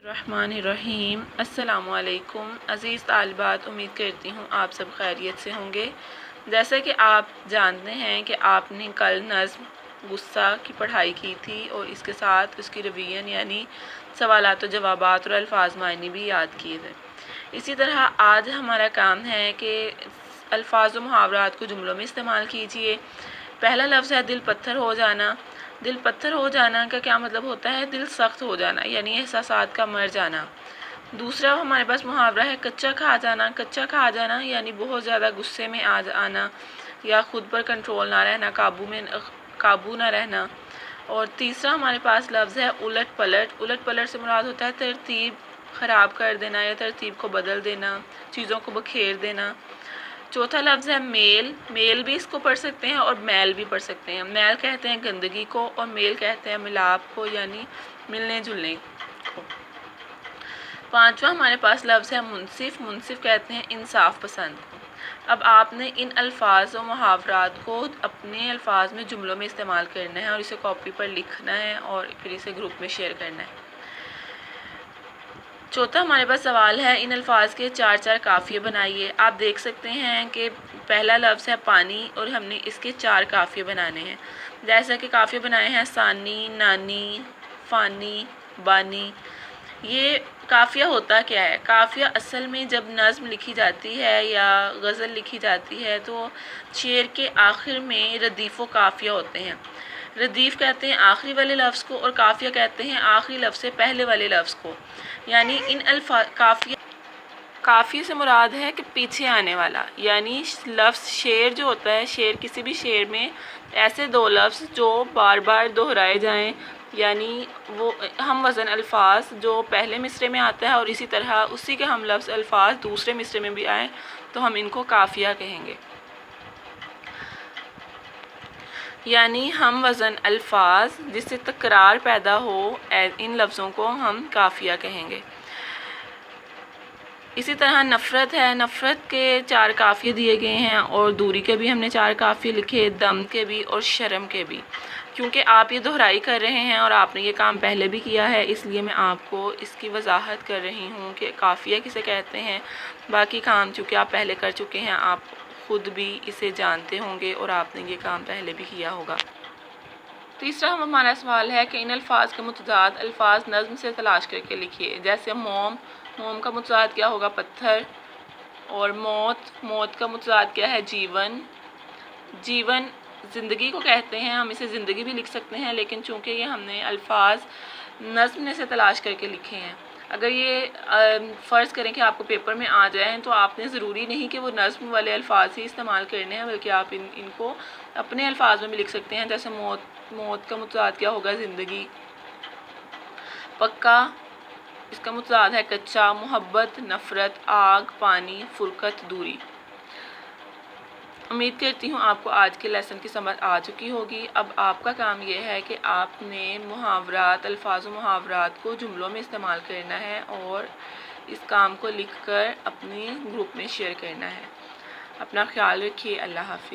الرحمن الرحیم۔ السلام علیکم عزیز طالبات، امید کرتی ہوں آپ سب خیریت سے ہوں گے۔ جیسا کہ آپ جانتے ہیں کہ آپ نے کل نظم غصہ کی پڑھائی کی تھی اور اس کے ساتھ اس کی ریویژن یعنی سوالات و جوابات اور الفاظ معنی بھی یاد کیے تھے۔ اسی طرح آج ہمارا کام ہے کہ الفاظ و محاورات کو جملوں میں استعمال کیجیے۔ پہلا لفظ ہے دل پتھر ہو جانا۔ دل پتھر ہو جانا کا کیا مطلب ہوتا ہے؟ دل سخت ہو جانا یعنی احساسات کا مر جانا۔ دوسرا ہمارے پاس محاورہ ہے کچا کھا جانا۔ کچا کھا جانا یعنی بہت زیادہ غصے میں آنا یا خود پر کنٹرول نہ رہنا، قابو نہ رہنا۔ اور تیسرا ہمارے پاس لفظ ہے الٹ پلٹ۔ الٹ پلٹ سے مراد ہوتا ہے ترتیب خراب کر دینا یا ترتیب کو بدل دینا، چیزوں کو بکھیر دینا۔ چوتھا لفظ ہے میل۔ میل بھی اس کو پڑھ سکتے ہیں اور میل بھی پڑھ سکتے ہیں۔ میل کہتے ہیں گندگی کو اور میل کہتے ہیں ملاپ کو یعنی ملنے جلنے کو۔ پانچواں ہمارے پاس لفظ ہے منصف۔ منصف کہتے ہیں انصاف پسند کو۔ اب آپ نے ان الفاظ و محاورات کو اپنے الفاظ میں جملوں میں استعمال کرنا ہے اور اسے کاپی پر لکھنا ہے اور پھر اسے گروپ میں شیئر کرنا ہے۔ چوتھا ہمارے پاس سوال ہے ان الفاظ کے 4 قافیے بنائیے۔ آپ دیکھ سکتے ہیں کہ پہلا لفظ ہے پانی اور ہم نے اس کے 4 قافیے بنانے ہیں۔ جیسا کہ قافیے بنائے ہیں ثانی، نانی، فانی، بانی۔ یہ قافیہ ہوتا کیا ہے؟ قافیہ اصل میں جب نظم لکھی جاتی ہے یا غزل لکھی جاتی ہے تو شعر کے آخر میں ردیف و قافیہ ہوتے ہیں۔ ردیف کہتے ہیں آخری والے لفظ کو اور قافیہ کہتے ہیں آخری لفظ سے پہلے والے لفظ کو۔ یعنی ان قافیے سے مراد ہے کہ پیچھے آنے والا، یعنی لفظ شعر جو ہوتا ہے، شعر کسی بھی شعر میں ایسے 2 لفظ جو بار بار دہرائے جائیں یعنی وہ ہم وزن الفاظ جو پہلے مصرعے میں آتا ہے اور اسی طرح اسی کے ہم لفظ الفاظ دوسرے مصرعے میں بھی آئیں تو ہم ان کو قافیہ کہیں گے۔ یعنی ہم وزن الفاظ جس سے تکرار پیدا ہو ان لفظوں کو ہم قافیہ کہیں گے۔ اسی طرح نفرت ہے۔ نفرت کے 4 قافیے دیے گئے ہیں اور دوری کے بھی ہم نے 4 قافیے لکھے، دم کے بھی اور شرم کے بھی۔ کیونکہ آپ یہ دہرائی کر رہے ہیں اور آپ نے یہ کام پہلے بھی کیا ہے اس لیے میں آپ کو اس کی وضاحت کر رہی ہوں کہ قافیہ کسے کہتے ہیں۔ باقی کام چونکہ آپ پہلے کر چکے ہیں، آپ خود بھی اسے جانتے ہوں گے اور آپ نے یہ کام پہلے بھی کیا ہوگا۔ تیسرا ہمارا سوال ہے کہ ان الفاظ کے متضاد الفاظ نظم سے تلاش کر کے لکھیے۔ جیسے موم، موم کا متضاد کیا ہوگا؟ پتھر۔ اور موت، موت کا متضاد کیا ہے؟ جیون۔ جیون زندگی کو کہتے ہیں، ہم اسے زندگی بھی لکھ سکتے ہیں لیکن چونکہ یہ ہم نے الفاظ نظم سے تلاش کر کے لکھے ہیں، اگر یہ فرض کریں کہ آپ کو پیپر میں آ جائیں تو آپ نے ضروری نہیں کہ وہ نظم والے الفاظ ہی استعمال کرنے ہیں بلکہ آپ ان کو اپنے الفاظ میں بھی لکھ سکتے ہیں۔ جیسے موت کا متضاد کیا ہوگا؟ زندگی۔ پکا، اس کا متضاد ہے کچا۔ محبت، نفرت۔ آگ، پانی۔ فرقت، دوری۔ امید کرتی ہوں آپ کو آج کے لیسن کی سمجھ آ چکی ہوگی۔ اب آپ کا کام یہ ہے کہ آپ نے محاورات، الفاظ و محاورات کو جملوں میں استعمال کرنا ہے اور اس کام کو لکھ کر اپنے گروپ میں شیئر کرنا ہے۔ اپنا خیال رکھیے۔ اللہ حافظ۔